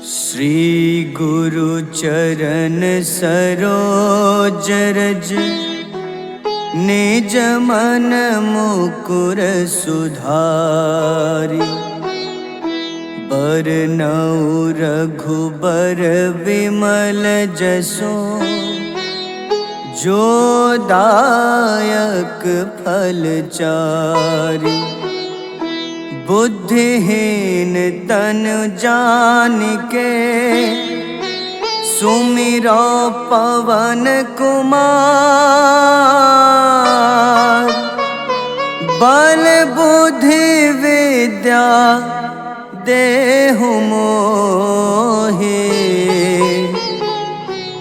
श्री गुरु चरण सरोज रज निज मन मुकुर सुधारि। बरनउँ रघुबर विमल जसु जो दायक फल चारि। बुद्धिहीन तन जानिके सुमिरो पवन कुमार। बल बुद्धि विद्या देहु मोहि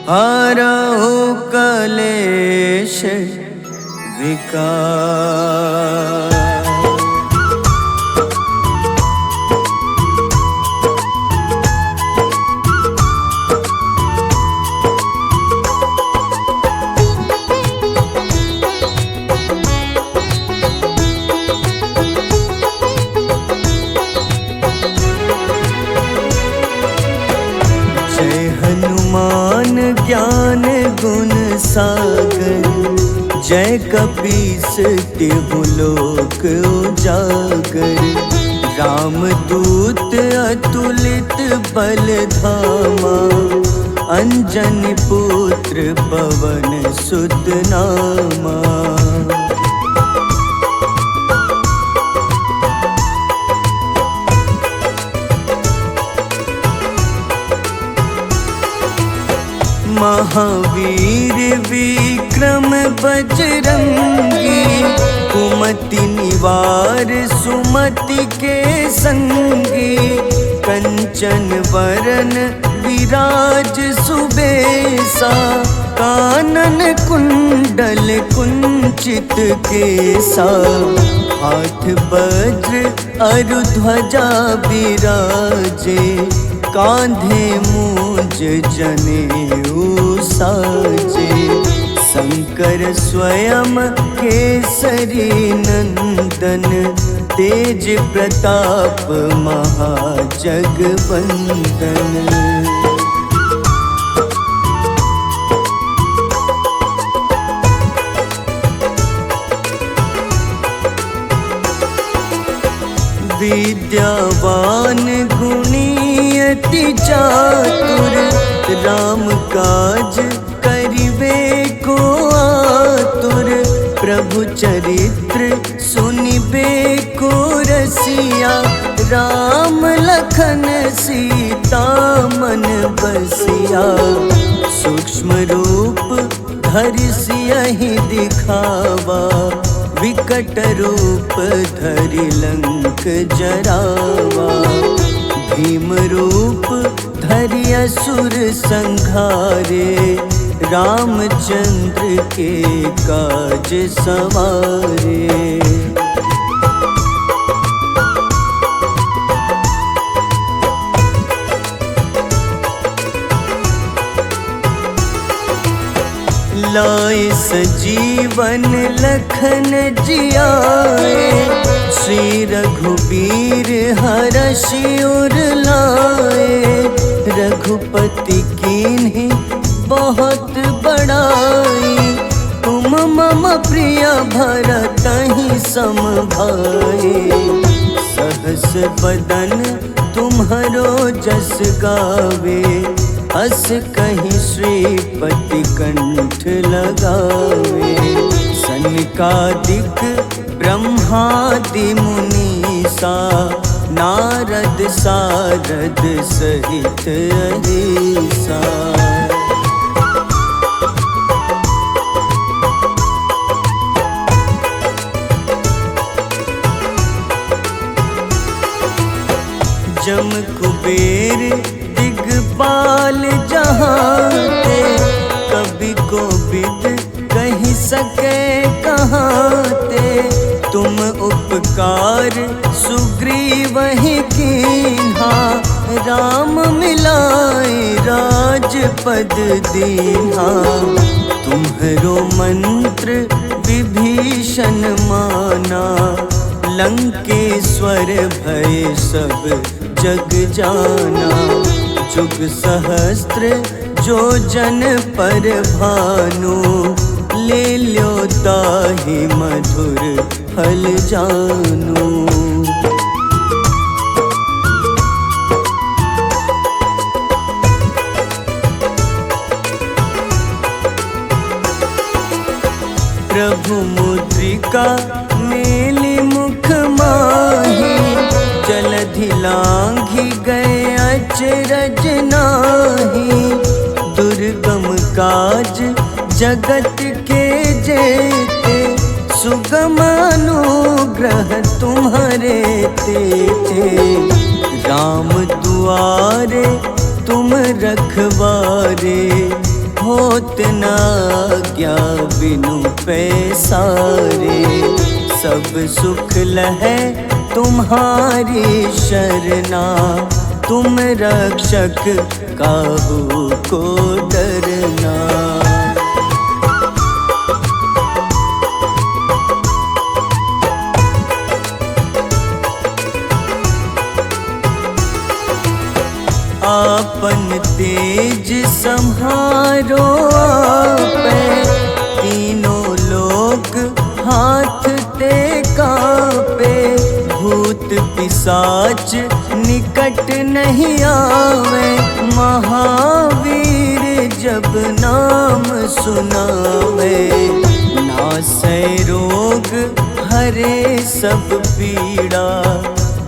हरहु कलेश विकार। हनुमान ज्ञान गुण सागर जय कपीस तिहु लोक उजागर। रामदूत अतुलित बल धामा अंजनी पुत्र पवन सुत नामा। महावीर विक्रम बजरंगी कुमति निवार सुमति के संगी। कंचन वरन विराज सुबेसा कानन कुंडल कुंचित केसा। हाथ वज्र अरु ध्वजा बिराजे कांधे मूंज जनेऊ साजे। शंकर स्वयं केसरी नंदन तेज प्रताप महाजगवंदन। विद्यावान गुणी अति चातुर राम काज करिबे को आतुर। प्रभु चरित्र सुनिबे को रसिया राम लखन सीता मन बसिया। सूक्ष्म रूप धरि सियहि दिखावा विकट रूप धरि लंक जरावा। भीम रूप धरि असुर संहारे रामचंद्र के काज सवारे। लाए सजीवन लखन जियाए श्री रघुबीर हरषि उर लाए। रघुपति कीन्ही बहुत बड़ाई तुम मम प्रिय भरतहि सम भाई। सहस बदन तुम्हरो जस गावे अस कहीं श्रीपति कंठ लगावे। सनकादिक ब्रह्मादि मुनीसा नारद सारद सहित अहिसा। जम कुबेर दिगपाल जहाते कभी को बिद कहीं सके कहाते। तुम उपकार सुग्रीवहि कीन्हा राम मिलाए राजपद दीन्हा। तुम्हरो मंत्र विभीषण माना लंकेश्वर भय सब जग जाना। जुग सहस्त्र जो जन पर भानु, ले ल्यो ताहि मधुर फल जानू। प्रभु मुद्रिका मेली मुख माही, जलधि लांघि गए अचरज नाही। दुर्गम काज जगत के जेते, सुगम अनुग्रह तुम्हारे तेते। राम दुआरे तुम रखवारे, होत न आज्ञा बिनु पैसारे। सब सुख लहै तुम्हारी शरणा, तुम रक्षक काहू को डरना। आपन तेज सम्हारो आपै, तीनों लोक हाथ ते कांपे। भूत पिशाच निकट नहीं आवे, महावीर जब नाम सुनावे। नासै रोग हरे सब पीड़ा,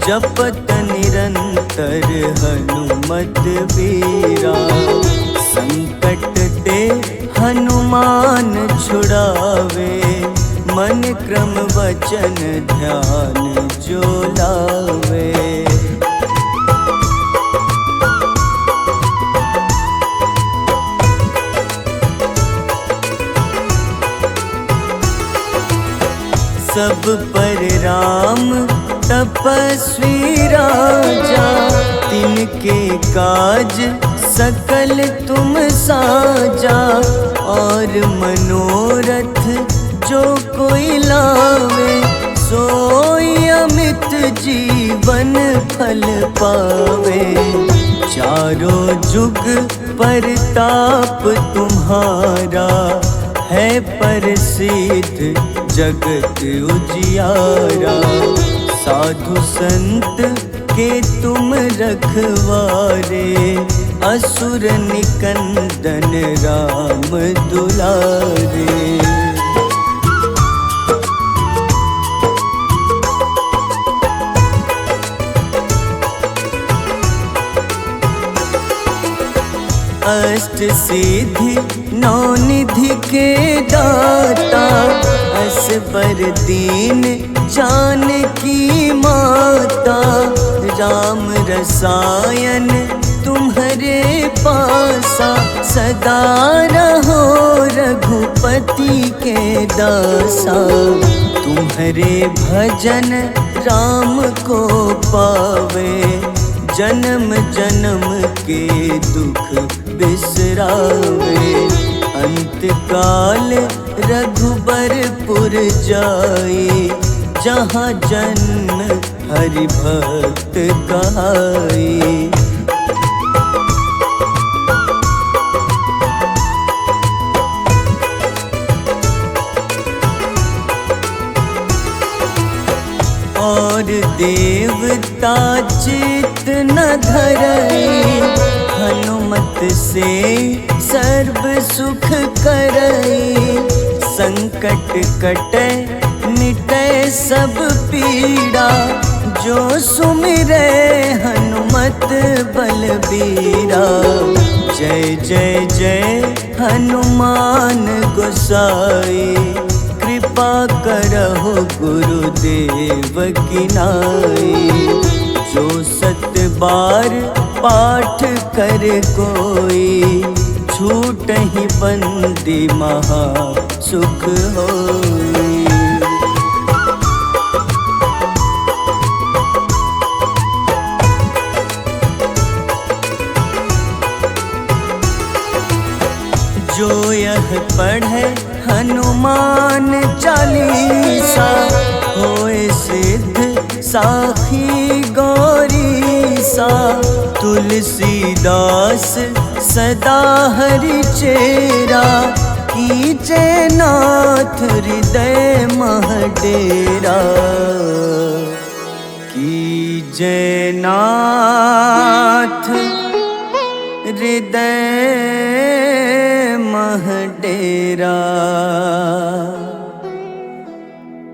जपत निरंतर हनुमत बीरा। संकट ते हनुमान छुड़ावे, मन क्रम वचन ध्यान जो लावे। सब पर राम तपस्वी राजा, तिनके काज सकल तुम साजा। और मनोरथ जो कोई लावे, सोई अमित जीवन फल पावे। चारों जुग परताप तुम्हारा, है प्रसिद्ध जगत उजियारा। साधु संत के तुम रखवारे, असुर निकंदन राम दुलारे। अष्ट सिद्धि नौ निधि के दाता, असबर दीन जानकी माता। राम रसायन तुम्हारे पासा, सदा रहो रघुपति के दासा। तुम्हारे भजन राम को पावे, जन्म जन्म के दुख बिसरावे। अंत काल रघुबरपुर जाई, जहाँ जन्म हरि भक्त कहाई। और देवता चित न धरई, हनुमत से सर्व सुख करई। संकट कटै मिटै सब पीड़ा, जो सुमिरै हनुमत बलबीरा। जय जय जय हनुमान गोसाई, कृपा करहु गुरुदेव की नाई। जो सत बार पाठ कर कोई, छूटहि बंदी महा सुख होई। जो यह पढ़े हनुमान चालीसा, होए सिद्ध साखी गौरीसा। तुलसीदास सदा हरि चेरा, कीजे नाथ हृदय मह डेरा। कीजे नाथ हृदय मह डेरा।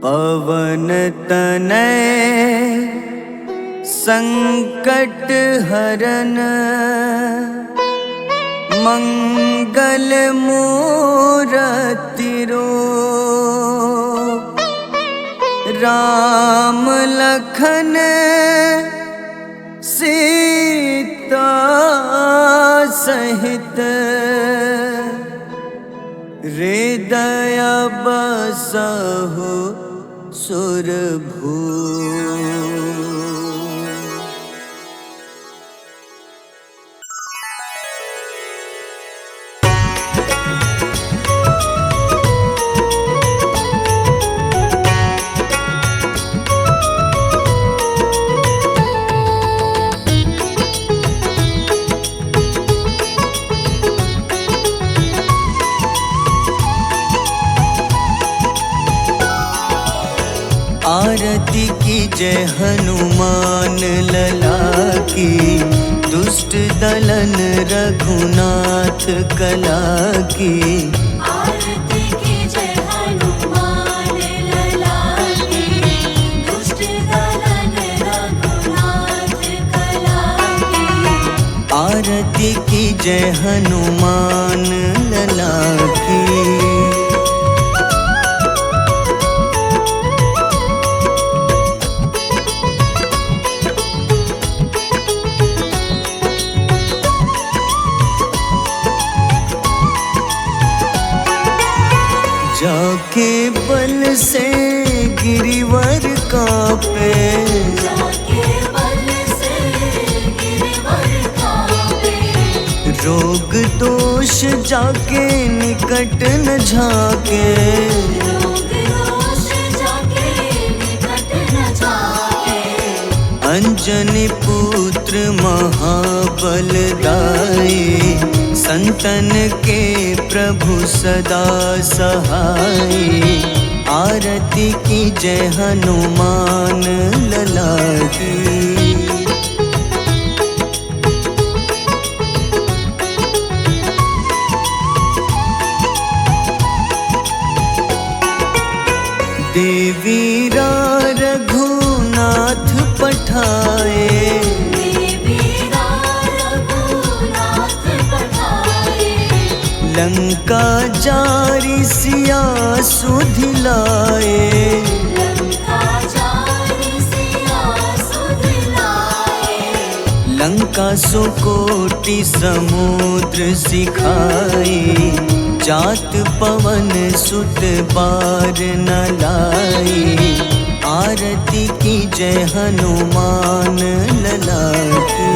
पवन तनय संकट हरन, मंगल मूरति रूप। राम लखन सीता सहित, हृदय बसहु सुरभूप। आरती कीजय हनुमान लला की, दुष्ट दलन रघुनाथ कला की। आरती कीजय हनुमान लला की, दुष्ट दलन रघुनाथ कला की। आरती कीजय हनुमान लला की। जाके बल से गिरिवर कांपे, जाके बल से गिरिवर कांपे। रोग दोष जाके निकट न झाके। रोग दोष जाके निकट न झाके। अंजनी पुत्र महाबलदाई, संतन के प्रभु सदा सहाय। आरती कीजय हनुमान लला की। देवीरा रघुनाथ पठाए, लंका जारी सिया सुधिलाए। लंका सुकोटि समुद्र सिखाए, जात पवन सुत बार न लाए। आरती कीजय हनुमान लला की।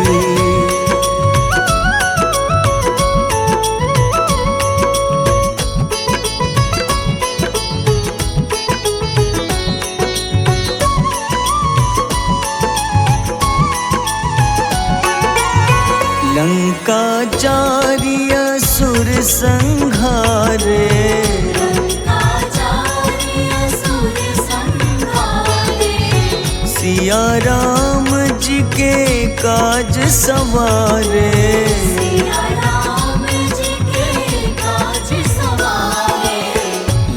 लंका जारी असुर संहारे, सिया राम जी के काज सवारे।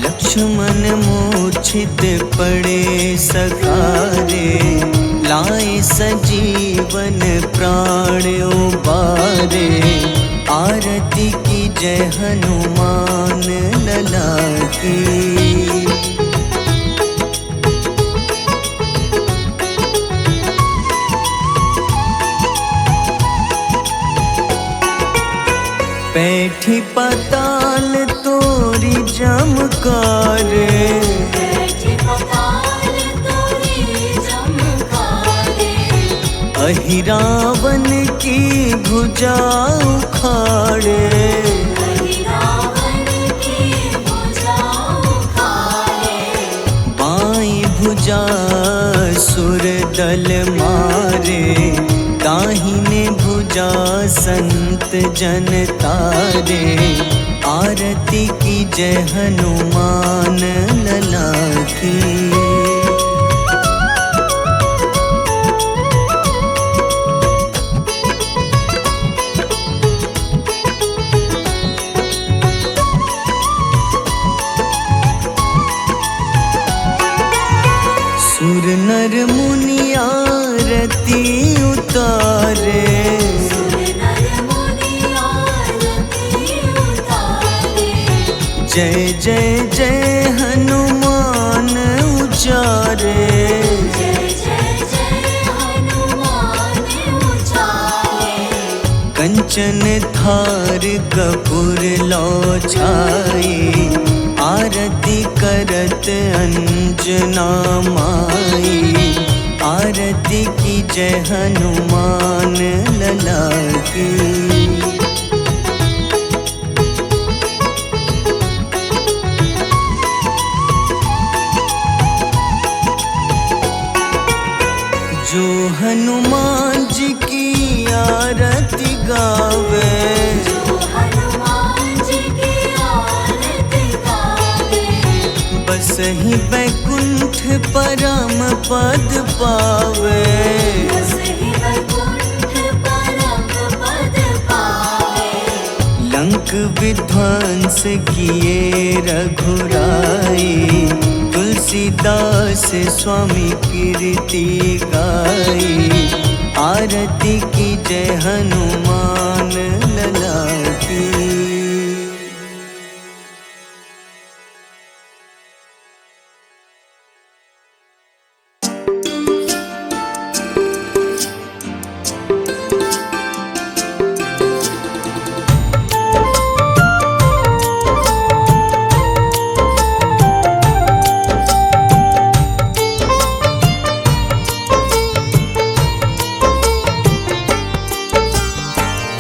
लक्ष्मण मूर्छित पड़े सखारे, लाए सजीवन प्राण उबारे। आरती कीजय हनुमान लला की। बैठी पाताल तोरी जमकारे, अहिरावन की भुजा उखाड़े। बाईं भुजा सुर दल मारे, दाहिने भुजा पूजा संत जन तारे, आरती की जय हनुमान लला की। सुर नर मुनि आरती उतारे, सुर नर मुनि आरती उतारे। जय जय जय हनुमान उचारे, जय जय जय हनुमान उचारे। कंचन थार कपूर लो छाई, आरती करत अंजना माई। आरती की जय हनुमान लला की। जो हनुमान जी की आरती गावे, जो हनुमान जी की आरती गावे। बस ही बैकुंठ परम पद पावे, बस ही वैकुंठ परम पद पावे। लंक विध्वंस किए रघुराई, तुलसीदास स्वामी कीर्ति गाई। आरती की जय हनुमान लला की।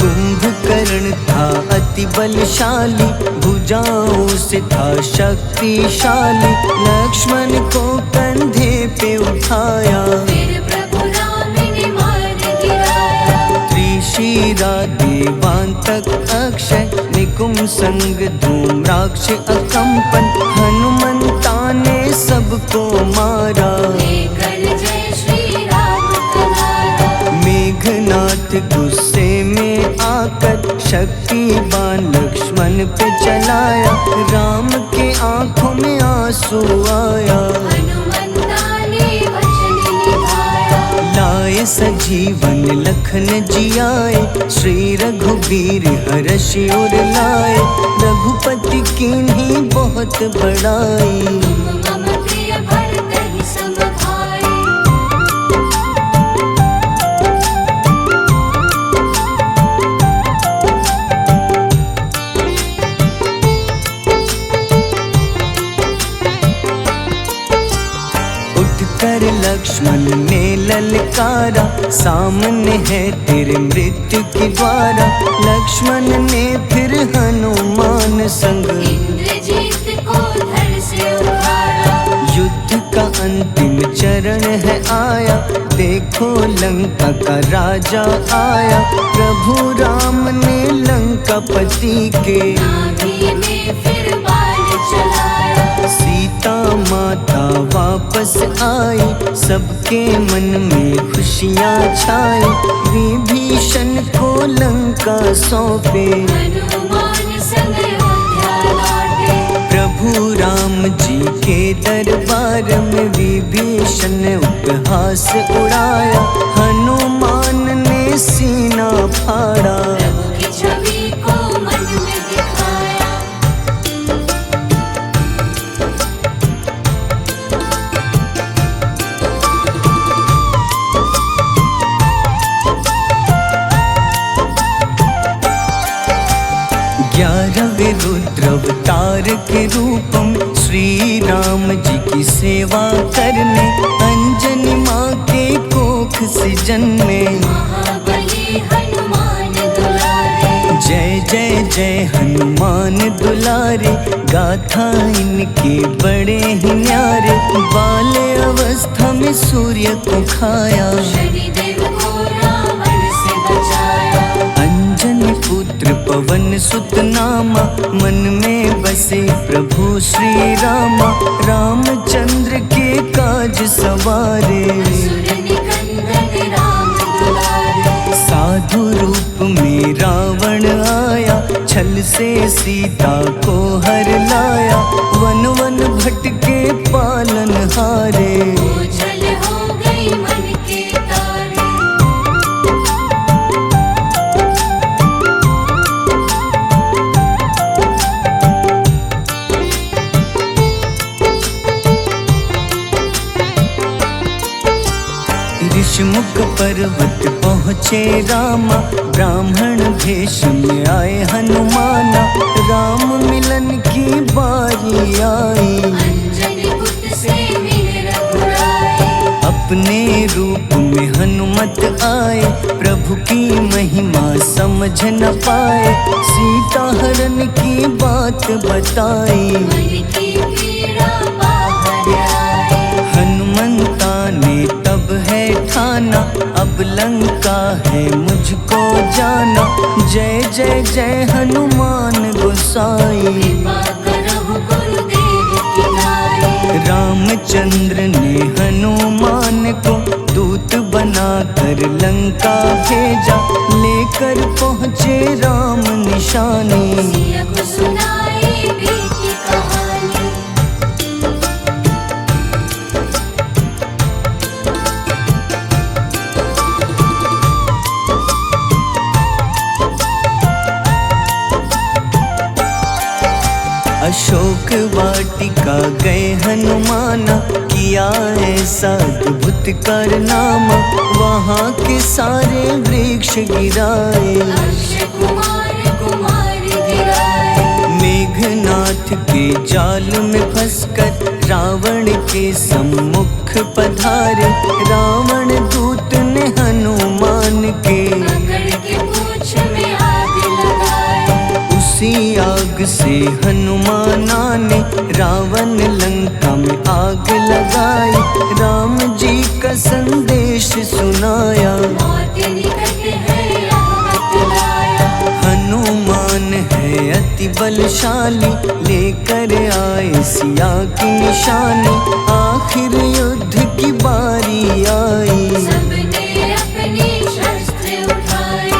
कुंभकर्ण था अति बलशाली, भुजाओं से था शक्तिशाली। लक्ष्मण को कंधे पे उठाया, फिर प्रभु राम ने मार गिराया। त्रिशिरा देवांतक अक्षय, निकुम संग धूम्राक्ष अकंपन। हनुमंता ने सबको मारा, लेकर जय श्री राम कहारा। मेघनाथ गुस्से में आकर, शक्तिवान लक्ष्मण पे चलाया। राम के आंखों में आंसू आया, हनुमंता ने वचन निभाया। लाए सजीवन लखन जियाए, श्री रघुबीर हर्षि उर लाए। रघुपति कीन्ही बहुत बड़ाई, तुम मम प्रिय भरतहि सम भाई। उठकर लक्ष्मण ने ललकारा, सामने है तेरे मृत्यु की द्वारा। लक्ष्मण ने फिर हनुमान संग, इंद्रजीत को धड़ से उखाड़ा। युद्ध का अंतिम चरण है आया, देखो लंका का राजा आया। प्रभु राम ने लंकापति के, नाभि में फिर बाण चलाया। सीता माता वापस आई, सबके मन में खुशियाँ छाई। विभीषण को लंका सौंपे, हनुमान संग अयोध्या लौटे। प्रभु राम जी के दरबार में विभीषण उपहास उड़ाया। हनुमान ने सीना फाड़ा, प्रभु की छवि को मन में दिखाया। ग्यारहवें रुद्रावतार के रूपम, श्री राम जी की सेवा करने। अंजनी माँ के कोख से जन्मे, महाबली हनुमान दुलारे। जय जय जय हनुमान दुलारे। गाथा इनके बड़े ही न्यारे, बाल्य अवस्था में सूर्य को खाया। शनिदेव को रावण से बचाया। पवन सुत नामा, मन में बसे प्रभु श्री रामा। रामचंद्र के काज सवारे, असुर निकंदन राम दुलारे। साधु रूप में रावण आया, छल से सीता को हर लाया। वन वन भटके पालन हारे, ओझल हो गई मन के तारे। ऋषिमुख पर्वत पहुँचे रामा, ब्राह्मण भेष में आए हनुमाना। राम मिलन की बारी आई, अंजनी पुत्र से मिले रघुराई। अपने रूप में हनुमत आए, प्रभु की महिमा समझ न पाए। सीता हरण की बात बताई, मन की पीड़ा बाहर आई। हनुमंता ने तब है ठाना, अब लंका है मुझको जाना। जय जय जय हनुमान गोसाई, कृपा करहु गुरुदेव की नाई। रामचंद्र ने हनुमान को दूत बनाकर लंका भेजा। लेकर पहुँचे राम निशानी, सिया को सुनाई बीती कहानी। अशोक वाटिका गए हनुमाना, किया ऐसा अद्भुत कारनामा। वहाँ के सारे वृक्ष गिराए, अक्षय कुमार कुमार गिराए। मेघनाथ के जाल में फंसकर रावण के सम्मुख पधारे। रावण दूत ने हनुमान के पकड़ के पूंछ में आग लगाए। उसी आग से हनुमाना ने रावण लंका में आग लगाई। राम जी का संदेश सुनाया, मौत निकट है यह बतलाया। हनुमान है अति बलशाली, लेकर आए सिया की निशानी। आखिर युद्ध की बारी आई, सबने अपनी शस्त्र उठाई।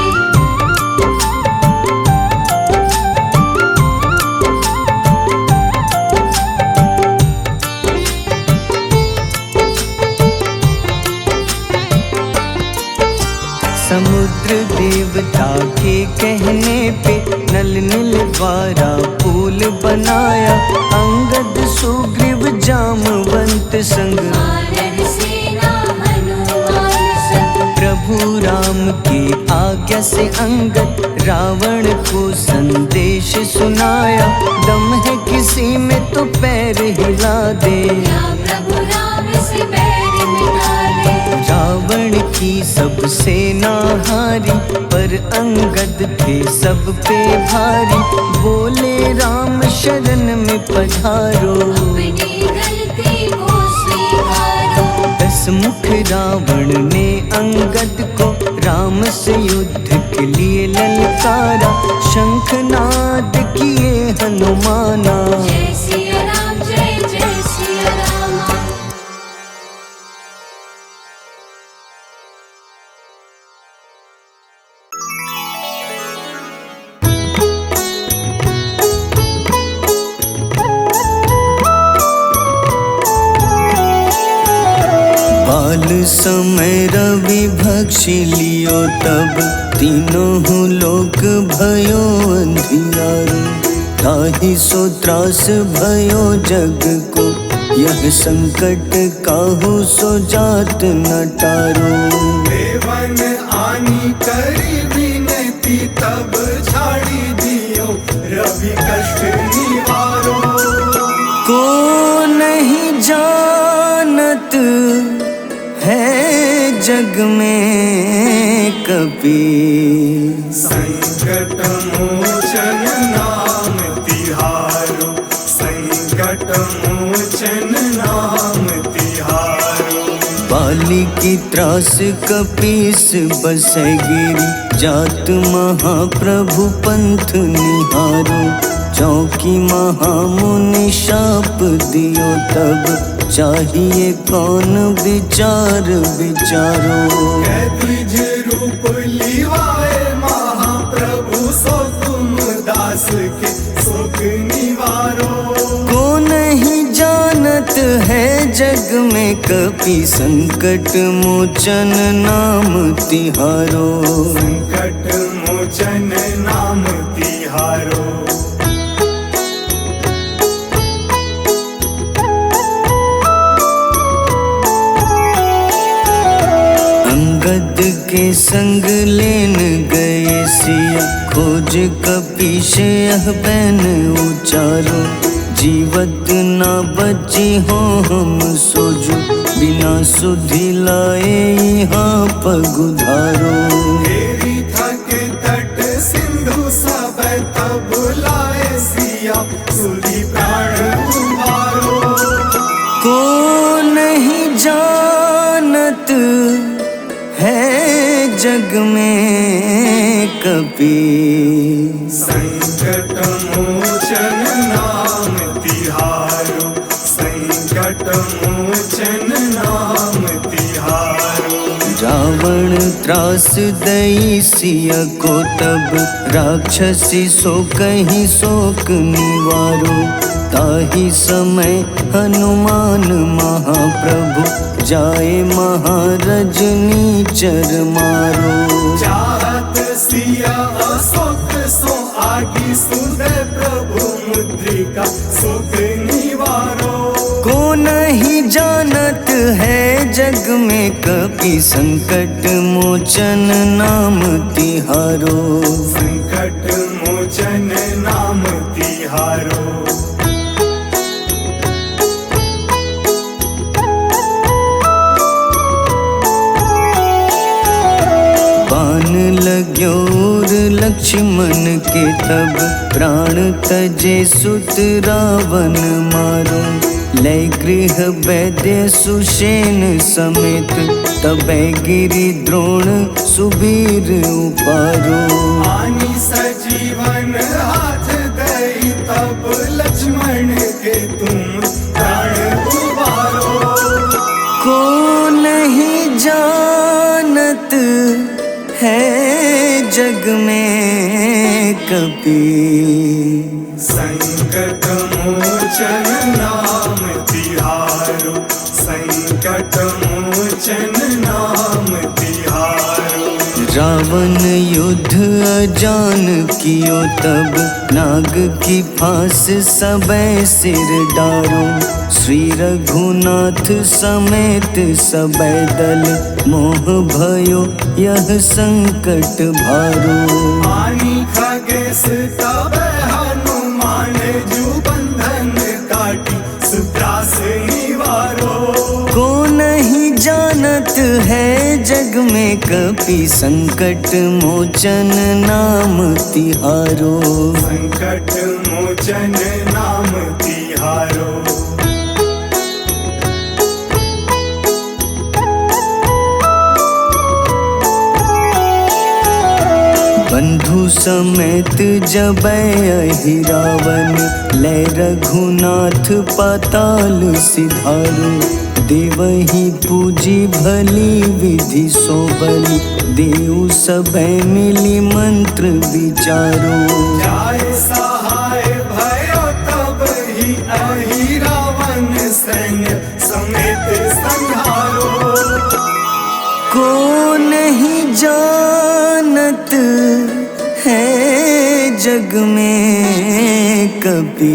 समुद्र देवता के कहने पे नल नील द्वारा पुल बनाया। अंगद सुग्रीव जामवंत संग, वानर सेना हनुमान संग। प्रभु राम की आज्ञा से अंगद रावण को संदेश सुनाया। दम है किसी में तो पैर हिला दे, या प्रभु राम से बैर मिटा दे। रावण की सब सेना हारी, पर अंगद थे सब पे भारी। बोले राम शरण में पधारो, अपनी गलती को स्वीकारो। 10 मुख रावण ने अंगद को राम से युद्ध के लिए ललकारा। शंखनाद किए हनुमाना, जय सिया राम जय जय सिया रामा। बाल समय रवि भक्षी लियो, तब तीनों लोक भयो अंधियारो। ताहि सो त्रास भयो जग को, यह संकट काहू सो जात न टारो। देवन आनी करी विनती, तब छाड़ी दियो रवि कष्ट निवारो। को नहीं जानत है जग में कपि, संकट मोचन नाम तिहारो। संकट मोचन नाम तिहारो। बाल काली की त्रास कपीस बसै गिरी, जात महाप्रभु पंथ निहारो। चौकी महामुनि शाप दियो तब, चाहिए कौन विचार विचारो। द्विज रूप लिवाए महाप्रभु, सो तुम दास के शोक निवारो। को नहीं जानत है जग में कपि, संकट मोचन नाम तिहारो। संकट मोचन नाम तिहारो। अंगद के संग लेन गए सिया, खोज कपीश यह बैन उचारो। जीवत ना बची हो हम सोजो, बिना सुधि लाए यहाँ पगुधारो। तेरी थके तट सिंधु सब तब लाए सिया, सुधि प्राण उबारो। को नहीं जानत है जग में कपि, संकट मोचन नाम तिहारो। संकट मोचन नाम तिहारो। रावण त्रास दई सिया को तब, राक्षसी सो कहीं शोक निवारो। ताही समय हनुमान महाप्रभु, जाए महारजनी चर मारो। चाहत सिया अशोक सो आगी, सुदय प्रभु मुद्रिका शोक निवारो। को नहीं जानत है जग में कपि, संकट मोचन नाम तिहारो। संकट मोचन नाम तिहारो। बाण लग्योर लक्ष्मण के तब, प्राण तजे सुत रावण मारो। लय गृह वैद्य सुषेण समेत, तबै गिरि द्रोण सुबीर उपारो। आनी सजीवन हाथ दई तब, लक्ष्मण के तुम प्राण उबारो। को नहीं जानत है जग में कपि, संकट मोचन नाम तिहारो। संकट मोचन नाम तिहारो। रावण युद्ध अजान कियो तब, नाग की फांस सबै सिर डारो। श्री रघुनाथ समेत सबै दल, मोह भयो यह संकट भारो। आनी खगेश तब हनुमान, जू बंधन काटी सुत्रास निवारो। को नहीं जानत है जग में कपि, संकट मोचन नाम तिहारो। संकट मोचन नाम तिहारो। बंधु समेत जबै अहि रावण, लय रघुनाथ पाताल सिधारो। देवहि पूजी भली विधि सो बलि, देव सबै मिली मंत्र विचारो। जाय सहाय भयो तब ही अहि रावण, सैन्य समेत संहारो। को नहीं जानत है जग में कपि,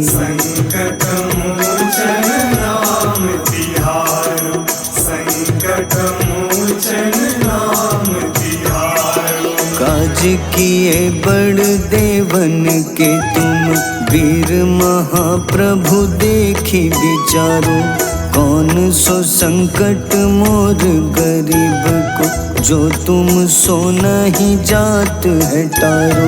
संकट मोचन नाम तिहारो। संकट मोचन नाम तिहारो। काज किए बड़ देवन के तुम, वीर महाप्रभु देखी विचारो। कौन सो संकट मोर गरीब को, जो तुम सो नहीं जात है टारो।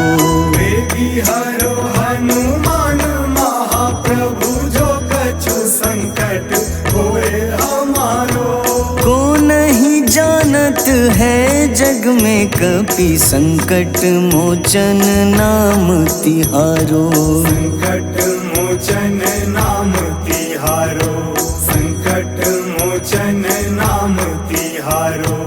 वेगी हरो हनुमान महाप्रभु, जो कछु संकट होए हमारो। को चलत है जग में कपि संकट मोचन नाम तिहारो। संकट मोचन नाम तिहारो, संकट मोचन नाम तिहारो।